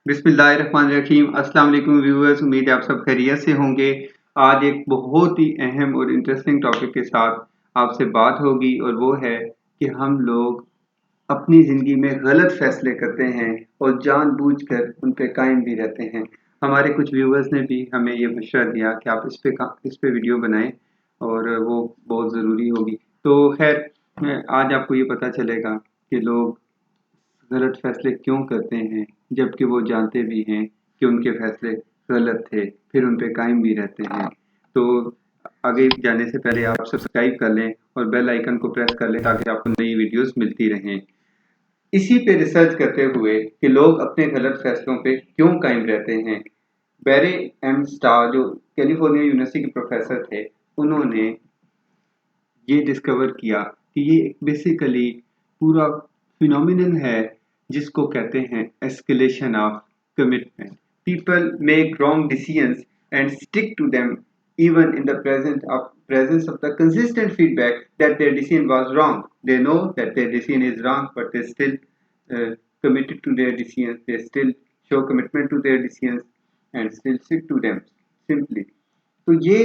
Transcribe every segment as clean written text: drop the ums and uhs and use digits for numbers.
बिस्मिल्लाहिर्रहमानिर्रहीम। अस्सलाम वालेकुम व्यूअर्स, उम्मीद है आप सब खैरियत से होंगे। आज एक बहुत ही अहम और इंटरेस्टिंग टॉपिक के साथ आपसे बात होगी और वो है कि हम लोग अपनी ज़िंदगी में गलत फैसले करते हैं और जानबूझकर उन पे कायम भी रहते हैं। हमारे कुछ व्यूअर्स ने भी हमें ये मशवरा दिया कि आप इस पे वीडियो बनाएं और वो बहुत ज़रूरी होगी। तो खैर आज आपको ये पता चलेगा कि लोग गलत फैसले क्यों करते हैं, जबकि वो जानते भी हैं कि उनके फैसले गलत थे, फिर उन पे कायम भी रहते हैं। तो आगे जाने से पहले आप सब्सक्राइब कर लें और बेल आइकन को प्रेस कर लें ताकि आपको नई वीडियोस मिलती रहें। इसी पे रिसर्च करते हुए कि लोग अपने गलत फैसलों पे क्यों कायम रहते हैं, बैरे एम स्टार जो कैलिफोर्निया यूनिवर्सिटी के प्रोफेसर थे, उन्होंने ये डिस्कवर किया कि ये बेसिकली पूरा फिनोमिनन है जिसको कहते हैं escalation of commitment. People make wrong decisions and stick to them even in the presence of the consistent feedback that their decision was wrong. They know that their decision is wrong, but they still committed to their decisions. They still show commitment to their decisions and still stick to them simply. तो ये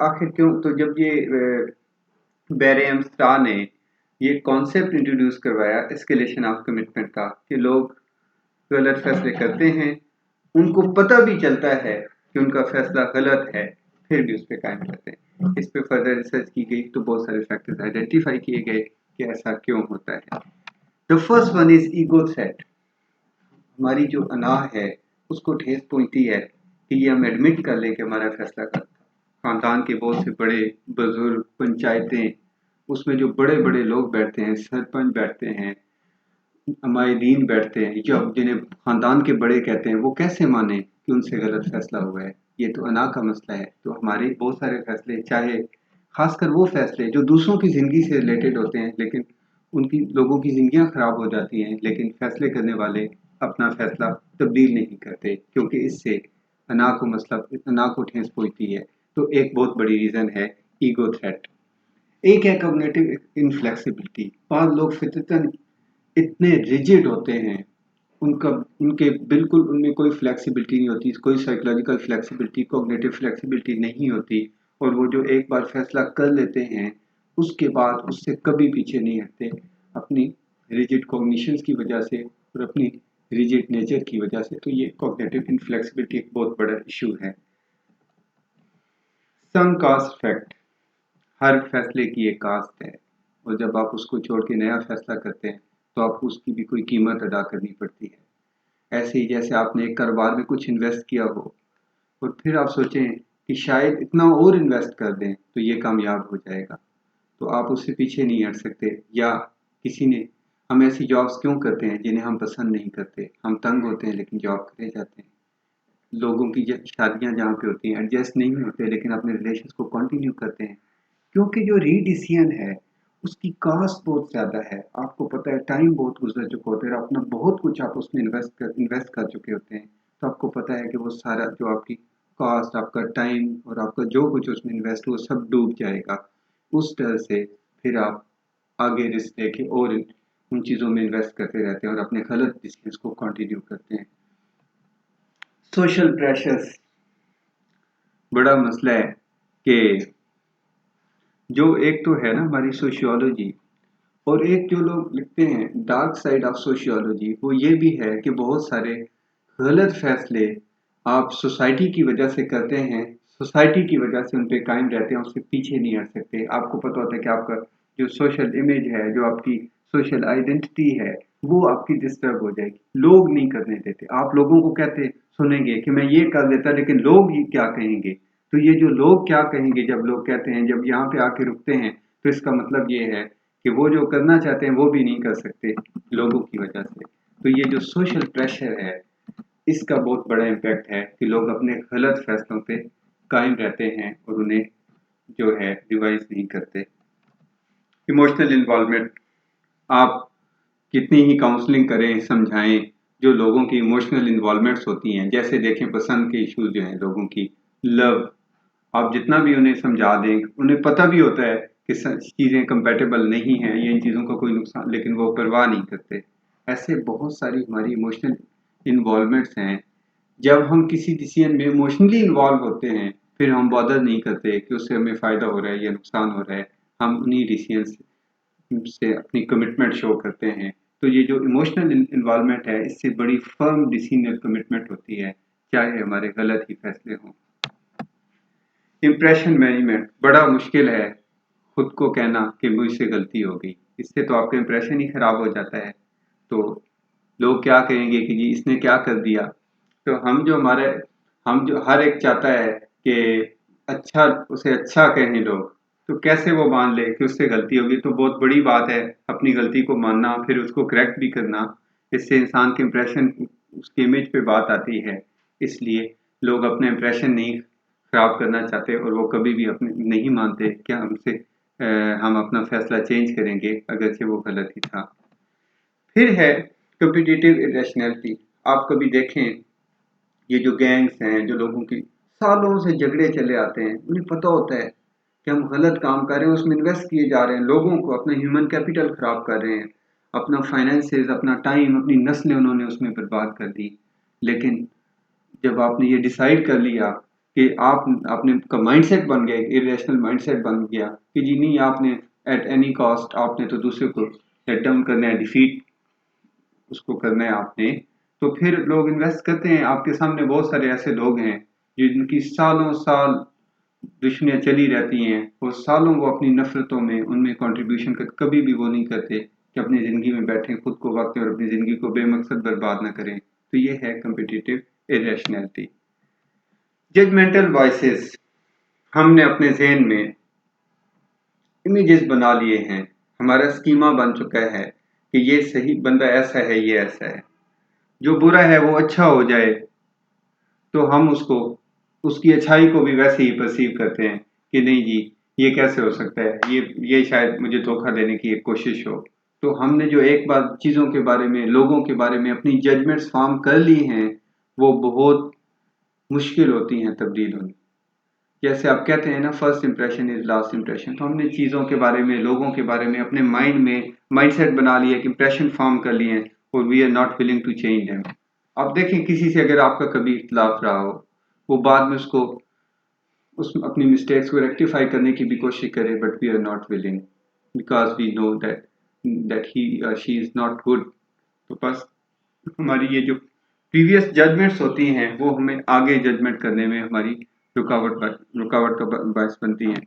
आखिर क्यों, तो जब ये बेरेम star ने ये concept introduce करवाया एस्केलेशन ऑफ कमिटमेंट का कि लोग गलत फैसले करते हैं, उनको पता भी चलता है कि उनका फैसला गलत है, फिर भी उस पर कायम रहते हैं। इस पे फर्दर रिसर्च की गई तो बहुत सारे फैक्टर्स आइडेंटिफाई किए गए कि ऐसा क्यों होता है। The first one is ego threat. हमारी जो अना है उसको ठेस पहुंचती है कि ये हम एडमिट कर लें कि हमारा फैसला गलत था। खानदान के बहुत से बड़े बुजुर्ग, पंचायतें, उसमें जो बड़े बड़े लोग बैठते हैं, सरपंच बैठते हैं, हमायदीन बैठते हैं, या जिन्हें खानदान के बड़े कहते हैं, वो कैसे माने कि उनसे गलत फैसला हुआ है। ये तो अना का मसला है। तो हमारे बहुत सारे फैसले, चाहे खासकर वो फैसले जो दूसरों की ज़िंदगी से रिलेटेड होते हैं, लेकिन उनकी लोगों की ज़िंदगियां खराब हो जाती हैं, लेकिन फैसले करने वाले अपना फैसला तब्दील नहीं करते क्योंकि इससे अना को ठेस पहुंचती है। तो एक बहुत बड़ी रीज़न है ईगो थ्रेट। एक है कॉग्निटिव इनफ्लेक्सिबिलिटी। बाद लोग फितरतन इतने रिजिड होते हैं, उनका उनके बिल्कुल उनमें कोई फ्लेक्सिबिलिटी नहीं होती, कोई साइकोलॉजिकल फ्लेक्सिबिलिटी, कॉग्निटिव फ्लेक्सिबिलिटी नहीं होती, और वो जो एक बार फैसला कर लेते हैं उसके बाद उससे कभी पीछे नहीं हटते, अपनी रिजिड कॉग्निशंस की वजह से और अपनी रिजिड नेचर की वजह से। तो ये कॉग्निटिव इनफ्लेक्सिबिलिटी एक बहुत बड़ा इशू है। सम कास्ट इफेक्ट। हर फैसले की एक कास्ट है, और जब आप उसको छोड़ के नया फैसला करते हैं तो आपको उसकी भी कोई कीमत अदा करनी पड़ती है। ऐसे ही जैसे आपने एक कारोबार में कुछ इन्वेस्ट किया हो और फिर आप सोचें कि शायद इतना और इन्वेस्ट कर दें तो ये कामयाब हो जाएगा, तो आप उससे पीछे नहीं हट सकते। या किसी ने, हम ऐसी जॉब्स क्यों करते हैं जिन्हें हम पसंद नहीं करते, हम तंग होते हैं लेकिन जॉब करे जाते हैं। लोगों की शादियां जहाँ पे होती हैं एडजस्ट नहीं होते लेकिन अपने रिलेशन को कंटिन्यू करते हैं, क्योंकि जो रीडिसीजन है उसकी कॉस्ट बहुत ज़्यादा है। आपको पता है टाइम बहुत गुजर चुका होता है, अपना बहुत कुछ आप उसमें इन्वेस्ट कर चुके होते हैं, तो आपको पता है कि वो सारा जो आपकी कॉस्ट, आपका टाइम और आपका जो कुछ उसमें इन्वेस्ट हुआ सब डूब जाएगा। उस डर से फिर आप आगे रिस्क लेके और उन चीज़ों में इन्वेस्ट करते रहते हैं और अपने गलत डिसीजंस को कंटिन्यू करते हैं। सोशल प्रेशर्स बड़ा मसला है कि जो एक तो है ना हमारी सोशियोलॉजी, और एक जो लोग लिखते हैं डार्क साइड ऑफ सोशियोलॉजी, वो ये भी है कि बहुत सारे गलत फैसले आप सोसाइटी की वजह से करते हैं, सोसाइटी की वजह से उन पे कायम रहते हैं, उससे पीछे नहीं हट सकते। आपको पता होता है कि आपका जो सोशल इमेज है, जो आपकी सोशल आइडेंटिटी है, वो आपकी डिस्टर्ब हो जाएगी। लोग नहीं करने देते। आप लोगों को कहते सुनेंगे कि मैं ये कर देता, लेकिन लोग ही क्या कहेंगे। तो ये जो लोग क्या कहेंगे, जब लोग कहते हैं, जब यहाँ पे आके रुकते हैं, तो इसका मतलब ये है कि वो जो करना चाहते हैं वो भी नहीं कर सकते लोगों की वजह से। तो ये जो सोशल प्रेशर है, इसका बहुत बड़ा इम्पैक्ट है कि लोग अपने गलत फैसलों पे कायम रहते हैं और उन्हें जो है रिवाइज नहीं करते। Emotional involvement. आप कितनी ही काउंसलिंग करें, समझाएं, जो लोगों की इमोशनल इन्वॉल्वमेंट्स होती हैं, जैसे देखें पसंद के इश्यूज जो हैं लोगों की, लव, आप जितना भी उन्हें समझा दें, उन्हें पता भी होता है कि चीज़ें कंपैटिबल नहीं हैं, ये इन चीज़ों का कोई नुकसान, लेकिन वो परवाह नहीं करते। ऐसे बहुत सारी हमारी इमोशनल इन्वॉल्वमेंट्स हैं। जब हम किसी डिसीजन में इमोशनली इन्वॉल्व होते हैं, फिर हम बॉदर नहीं करते कि उससे हमें फ़ायदा हो रहा है या नुकसान हो रहा है। हम उन्हीं डिसीजंस से अपनी कमिटमेंट शो करते हैं। तो ये जो इमोशनल इन्वॉल्वमेंट है, इससे बड़ी फर्म डिसीजनल कमिटमेंट होती है, चाहे हमारे गलत ही फैसले हों। इम्प्रेशन मैनेजमेंट बड़ा मुश्किल है, खुद को कहना कि मुझसे गलती हो गई। इससे तो आपका इम्प्रेशन ही खराब हो जाता है। तो लोग क्या कहेंगे कि जी इसने क्या कर दिया। तो हम जो हर एक चाहता है कि अच्छा उसे अच्छा कहें लोग। तो कैसे वो मान ले कि उससे गलती होगी। तो बहुत बड़ी बात है अपनी गलती को मानना, फिर उसको करेक्ट भी करना। इससे इंसान के इम्प्रेशन, उसकी इमेज पे बात आती है। इसलिए लोग अपने इम्प्रेशन नहीं खराब करना चाहते और वो कभी भी अपने नहीं मानते कि हम अपना फैसला चेंज करेंगे अगरचे वो गलत ही था। फिर है कॉम्पिटिटिव इरेशनैलिटी। आप कभी देखें, ये जो गैंग्स हैं, जो लोगों की सालों से झगड़े चले आते हैं, उन्हें पता होता है कि हम गलत काम कर रहे हैं, उसमें इन्वेस्ट किए जा रहे हैं, लोगों को अपना ह्यूमन कैपिटल खराब कर रहे हैं, अपना फाइनेंसेस, अपना टाइम, अपनी नस्लें उन्होंने उसमें बर्बाद कर दी। लेकिन जब आपने ये डिसाइड कर लिया कि आपने का माइंडसेट बन गया, एक इरेशनल माइंडसेट बन गया कि जी नहीं, आपने एट एनी कॉस्ट आपने तो दूसरे को लेट डाउन करना है, डिफीट उसको करना है आपने। तो फिर लोग इन्वेस्ट करते हैं। आपके सामने बहुत सारे ऐसे लोग हैं जिनकी सालों साल दुश्मनियाँ चली रहती हैं और सालों वो अपनी नफ़रतों में उनमें कंट्रीब्यूशन कर कभी भी वो नहीं करते कि अपनी ज़िंदगी में बैठें, खुद को वक़्त दें और अपनी ज़िंदगी को बेमकसद बर्बाद ना करें। तो ये है कॉम्पिटिटिव इरेशनैलिटी। जजमेंटल वॉइसेस, हमने अपने ज़हन में इमेजेस बना लिए हैं, हमारा स्कीमा बन चुका है कि ये सही बंदा ऐसा है, ये ऐसा है। जो बुरा है वो अच्छा हो जाए तो हम उसकी अच्छाई को भी वैसे ही परसीव करते हैं कि नहीं जी, ये कैसे हो सकता है, ये शायद मुझे धोखा देने की एक कोशिश हो। तो हमने जो एक बार चीज़ों के बारे में, लोगों के बारे में अपनी जजमेंट्स फॉर्म कर ली हैं, वो बहुत मुश्किल होती हैं तब्दील होनी। जैसे आप कहते हैं ना, first impression is last impression. तो हमने चीज़ों के बारे में, लोगों के बारे में अपने माइंड में माइंडसेट बना लिया, एक इंप्रेशन फॉर्म कर लिए हैं और we are not willing to change them. आप देखें, किसी से अगर आपका कभी इख्तिलाफ रहा हो, वो बाद में उस अपनी मिस्टेक्स को रेक्टिफाई करने की भी कोशिश करे, but we are not willing because we know that he she is not good. तो बस हमारी ये जो प्रीवियस जजमेंट्स होती हैं, वो हमें आगे जजमेंट करने में हमारी रुकावट का बायस बनती हैं।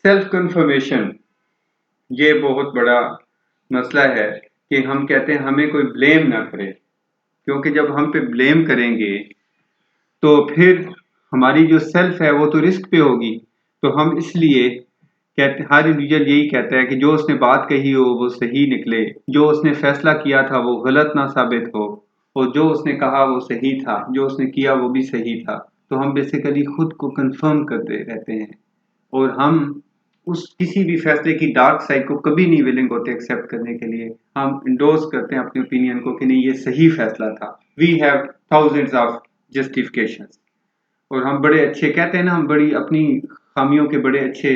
सेल्फ कंफर्मेशन, ये बहुत बड़ा मसला है कि हम कहते हैं हमें कोई ब्लेम ना करे, क्योंकि जब हम पे ब्लेम करेंगे तो फिर हमारी जो सेल्फ है वो तो रिस्क पे होगी। तो हम इसलिए कहते, हर इंडिविजुअल यही कहता है कि जो उसने बात कही हो वो सही निकले, जो उसने फैसला किया था वो गलत ना साबित हो, और जो उसने कहा वो सही था, जो उसने किया वो भी सही था। तो हम बेसिकली खुद को कंफर्म करते रहते हैं और हम उस किसी भी फैसले की डार्क साइड को कभी नहीं विलिंग होते एक्सेप्ट करने के लिए। हम इंडोर्स करते हैं अपने ओपिनियन को कि नहीं, ये सही फैसला था। We have thousands of justifications और हम बड़े अच्छे कहते हैं ना, हम बड़ी अपनी खामियों के बड़े अच्छे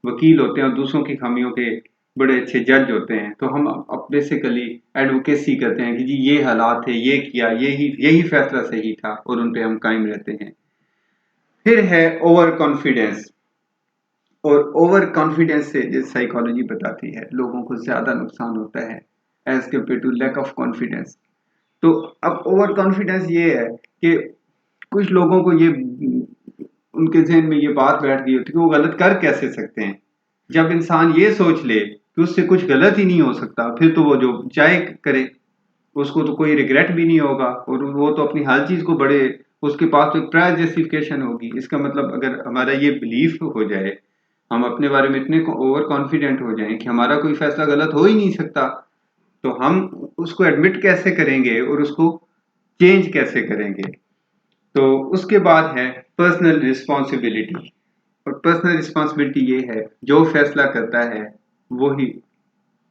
वकील होते हैं और दूसरों की खामियों के बड़े अच्छे जज होते हैं। तो हम अब बेसिकली एडवोकेसी करते हैं कि जी ये हालात थे, ये किया, यही यही फैसला सही था, और उन पे हम कायम रहते हैं। फिर है ओवर कॉन्फिडेंस। और ओवर कॉन्फिडेंस से जो साइकोलॉजी बताती है, लोगों को ज्यादा नुकसान होता है as compare to lack of confidence. तो अब ओवर कॉन्फिडेंस ये है कि कुछ लोगों को ये उनके ज़हन में ये बात बैठ गई होती है कि वो गलत कर कैसे सकते हैं। जब इंसान ये सोच ले कि उससे कुछ गलत ही नहीं हो सकता, फिर तो वो जो चाहे करे, उसको तो कोई रिग्रेट भी नहीं होगा और वो तो अपनी हर चीज़ को बड़े, उसके पास तो एक प्रायर जस्टिफिकेशन होगी। इसका मतलब अगर हमारा ये बिलीफ हो जाए, हम अपने बारे में इतने ओवर कॉन्फिडेंट हो जाएं कि हमारा कोई फैसला गलत हो ही नहीं सकता, तो हम उसको एडमिट कैसे करेंगे और उसको चेंज कैसे करेंगे। तो उसके बाद है पर्सनल रिस्पॉन्सिबिलिटी। और पर्सनल रिस्पॉन्सिबिलिटी ये है, जो फैसला करता है वो ही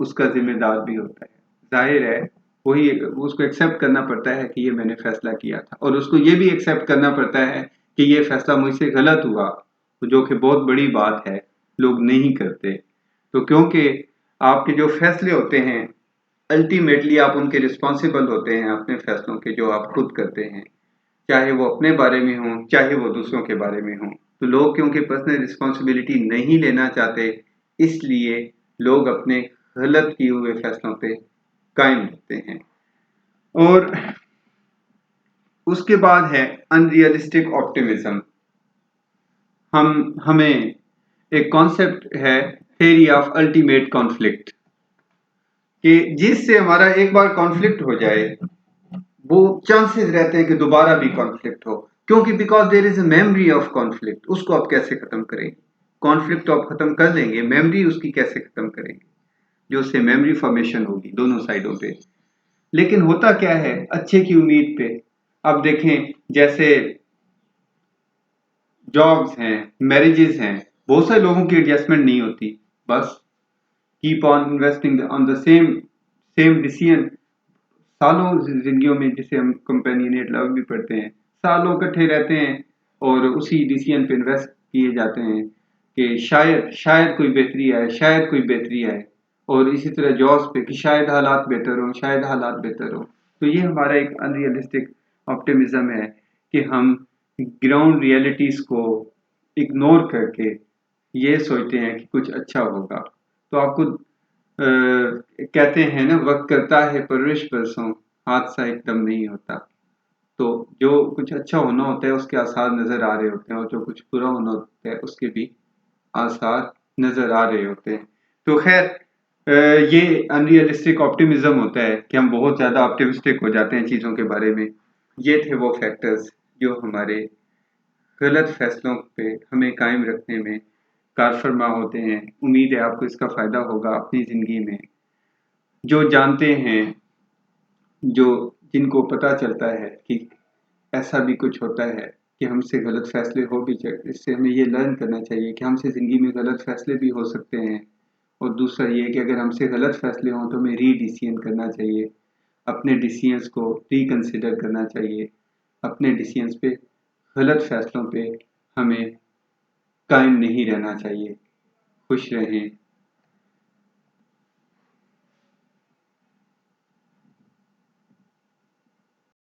उसका जिम्मेदार भी होता है। जाहिर है वही, उसको एक्सेप्ट करना पड़ता है कि ये मैंने फैसला किया था, और उसको ये भी एक्सेप्ट करना पड़ता है कि ये फैसला मुझसे गलत हुआ, जो कि बहुत बड़ी बात है, लोग नहीं करते। तो क्योंकि आपके जो फैसले होते हैं अल्टीमेटली आप उनके रिस्पॉन्सिबल होते हैं अपने फैसलों के जो आप खुद करते हैं, चाहे वो अपने बारे में हों चाहे वो दूसरों के बारे में हों। तो लोग क्योंकि पर्सनल रिस्पॉन्सिबिलिटी नहीं लेना चाहते, इसलिए लोग अपने गलत किए हुए फैसलों पे कायम रहते हैं। और उसके बाद है अनरियलिस्टिक ऑप्टिमिज्म। हमें एक कॉन्सेप्ट है थ्योरी ऑफ अल्टीमेट कॉन्फ्लिक्ट, कि जिससे हमारा एक बार कॉन्फ्लिक्ट हो जाए वो चांसेस रहते हैं कि दोबारा भी कॉन्फ्लिक्ट हो, क्योंकि because there is a memory of conflict. उसको आप कैसे खत्म करेंगे? कॉन्फ्लिक्ट तो आप खत्म कर देंगे, मेमोरी उसकी कैसे खत्म करेंगे? जो उससे मेमोरी फॉर्मेशन होगी दोनों साइडों पे। लेकिन होता क्या है अच्छे की उम्मीद पे, अब देखें जैसे जॉब्स हैं, मैरिजेस हैं, बहुत सारे लोगों की एडजस्टमेंट नहीं होती, बस keep on investing on the same same decision सालों जिंदगियों में, जिसे हम कंपेनियनेट लव भी पढ़ते हैं, सालों इकट्ठे रहते हैं और उसी डिसीजन पे इन्वेस्ट किए जाते हैं कि शायद शायद कोई बेहतरी आए, शायद कोई बेहतरी आए। और इसी तरह जॉब्स पे कि शायद हालात बेहतर हो, शायद हालात बेहतर हो। तो ये हमारा एक अनरियलिस्टिक ऑप्टिमिज्म है कि हम ग्राउंड रियलिटीज को इग्नोर करके ये सोचते हैं कि कुछ अच्छा होगा। तो आपको कहते हैं ना, वक्त करता है परवरिश बरसों, हादसा एकदम नहीं होता। तो जो कुछ अच्छा होना होता है उसके आसार नजर आ रहे होते हैं, और जो कुछ बुरा होना होता है उसके भी आसार नजर आ रहे होते हैं। तो खैर ये अनरियलिस्टिक ऑप्टिमिज्म होता है कि हम बहुत ज्यादा ऑप्टिमिस्टिक हो जाते हैं चीजों के बारे में। ये थे वो फैक्टर्स जो हमारे गलत फैसलों पे हमें कायम रखने में कारफरमा होते हैं। उम्मीद है आपको इसका फायदा होगा अपनी जिंदगी में। जो जानते हैं, जो जिनको पता चलता है कि ऐसा भी कुछ होता है कि हमसे गलत फैसले हो भी जाए, इससे हमें ये लर्न करना चाहिए कि हमसे ज़िंदगी में गलत फैसले भी हो सकते हैं। और दूसरा ये कि अगर हमसे गलत फैसले हों तो हमें रीडिसीजन करना चाहिए, अपने डिसीजंस को रिकंसिडर करना चाहिए, अपने डिसीजंस पे, गलत फैसलों पे हमें कायम नहीं रहना चाहिए। खुश रहें।